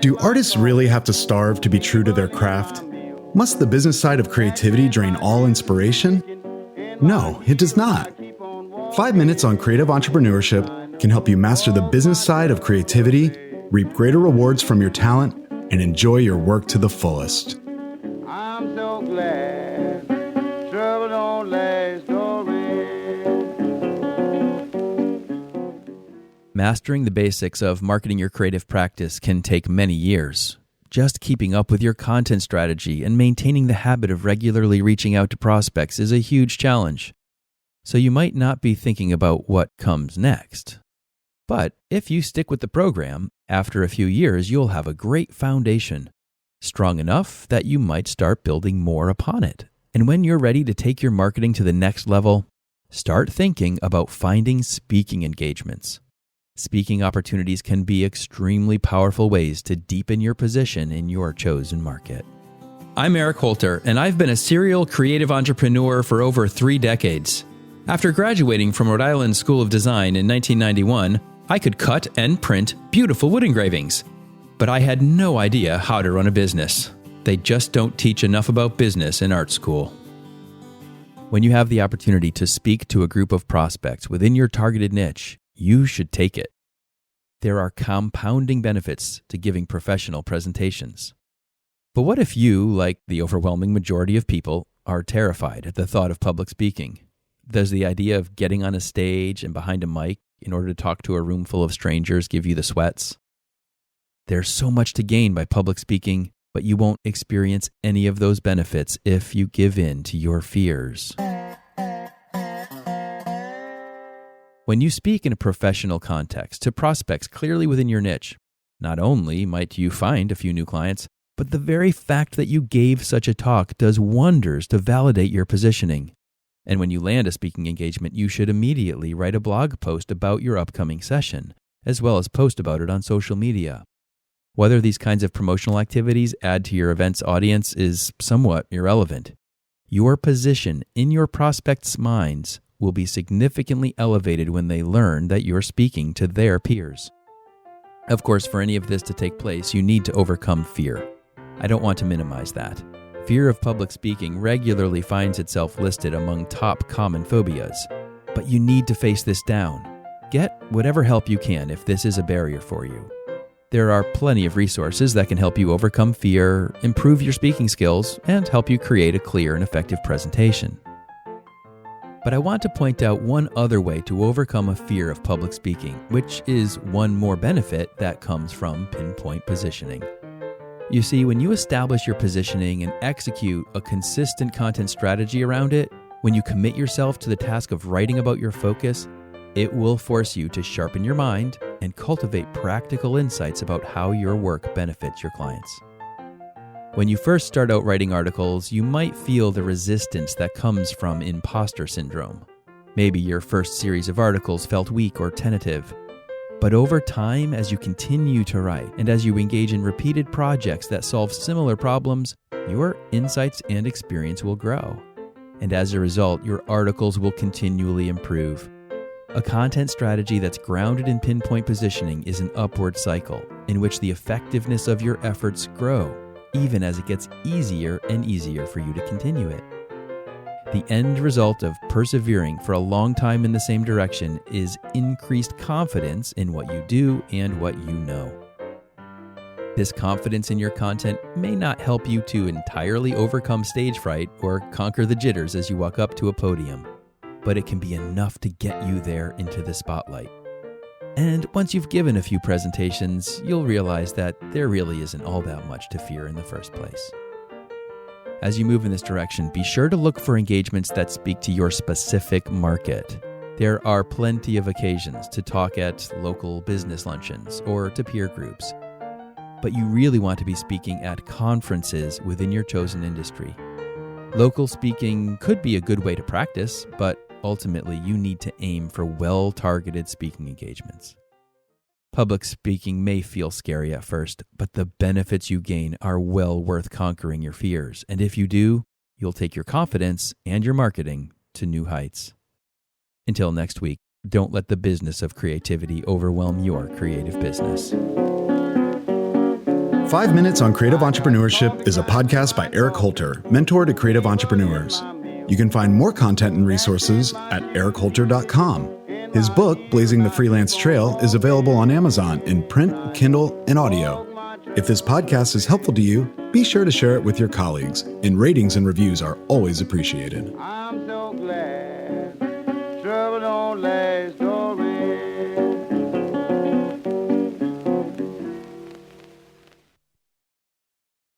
Do artists really have to starve to be true to their craft? Must the business side of creativity drain all inspiration? No, it does not. 5 minutes on creative entrepreneurship can help you master the business side of creativity, reap greater rewards from your talent, and enjoy your work to the fullest. I'm so glad trouble don't last always. Mastering the basics of marketing your creative practice can take many years. Just keeping up with your content strategy and maintaining the habit of regularly reaching out to prospects is a huge challenge. So you might not be thinking about what comes next. But if you stick with the program, after a few years you'll have a great foundation, strong enough that you might start building more upon it. And when you're ready to take your marketing to the next level, start thinking about finding speaking engagements. Speaking opportunities can be extremely powerful ways to deepen your position in your chosen market. I'm Eric Holter, and I've been a serial creative entrepreneur for over 3 decades. After graduating from Rhode Island School of Design in 1991, I could cut and print beautiful wood engravings. But I had no idea how to run a business. They just don't teach enough about business in art school. When you have the opportunity to speak to a group of prospects within your targeted niche, you should take it. There are compounding benefits to giving professional presentations. But what if you, like the overwhelming majority of people, are terrified at the thought of public speaking? Does the idea of getting on a stage and behind a mic in order to talk to a room full of strangers give you the sweats? There's so much to gain by public speaking, but you won't experience any of those benefits if you give in to your fears. When you speak in a professional context to prospects clearly within your niche, not only might you find a few new clients, but the very fact that you gave such a talk does wonders to validate your positioning. And when you land a speaking engagement, you should immediately write a blog post about your upcoming session, as well as post about it on social media. Whether these kinds of promotional activities add to your event's audience is somewhat irrelevant. Your position in your prospects' minds will be significantly elevated when they learn that you're speaking to their peers. Of course, for any of this to take place, you need to overcome fear. I don't want to minimize that. Fear of public speaking regularly finds itself listed among top common phobias. But you need to face this down. Get whatever help you can if this is a barrier for you. There are plenty of resources that can help you overcome fear, improve your speaking skills, and help you create a clear and effective presentation. But I want to point out one other way to overcome a fear of public speaking, which is one more benefit that comes from pinpoint positioning. You see, when you establish your positioning and execute a consistent content strategy around it, when you commit yourself to the task of writing about your focus, it will force you to sharpen your mind and cultivate practical insights about how your work benefits your clients. When you first start out writing articles, you might feel the resistance that comes from imposter syndrome. Maybe your first series of articles felt weak or tentative. But over time, as you continue to write and as you engage in repeated projects that solve similar problems, your insights and experience will grow. And as a result, your articles will continually improve. A content strategy that's grounded in pinpoint positioning is an upward cycle in which the effectiveness of your efforts grow, even as it gets easier and easier for you to continue it. The end result of persevering for a long time in the same direction is increased confidence in what you do and what you know. This confidence in your content may not help you to entirely overcome stage fright or conquer the jitters as you walk up to a podium, but it can be enough to get you there into the spotlight. And once you've given a few presentations, you'll realize that there really isn't all that much to fear in the first place. As you move in this direction, be sure to look for engagements that speak to your specific market. There are plenty of occasions to talk at local business luncheons or to peer groups. But you really want to be speaking at conferences within your chosen industry. Local speaking could be a good way to practice, but ultimately, you need to aim for well-targeted speaking engagements. Public speaking may feel scary at first, but the benefits you gain are well worth conquering your fears. And if you do, you'll take your confidence and your marketing to new heights. Until next week, don't let the business of creativity overwhelm your creative business. 5 Minutes on Creative Entrepreneurship is a podcast by Eric Holter, mentor to creative entrepreneurs. You can find more content and resources at erichholter.com. His book, Blazing the Freelance Trail, is available on Amazon in print, Kindle, and audio. If this podcast is helpful to you, be sure to share it with your colleagues, and ratings and reviews are always appreciated. I'm so glad trouble don't last.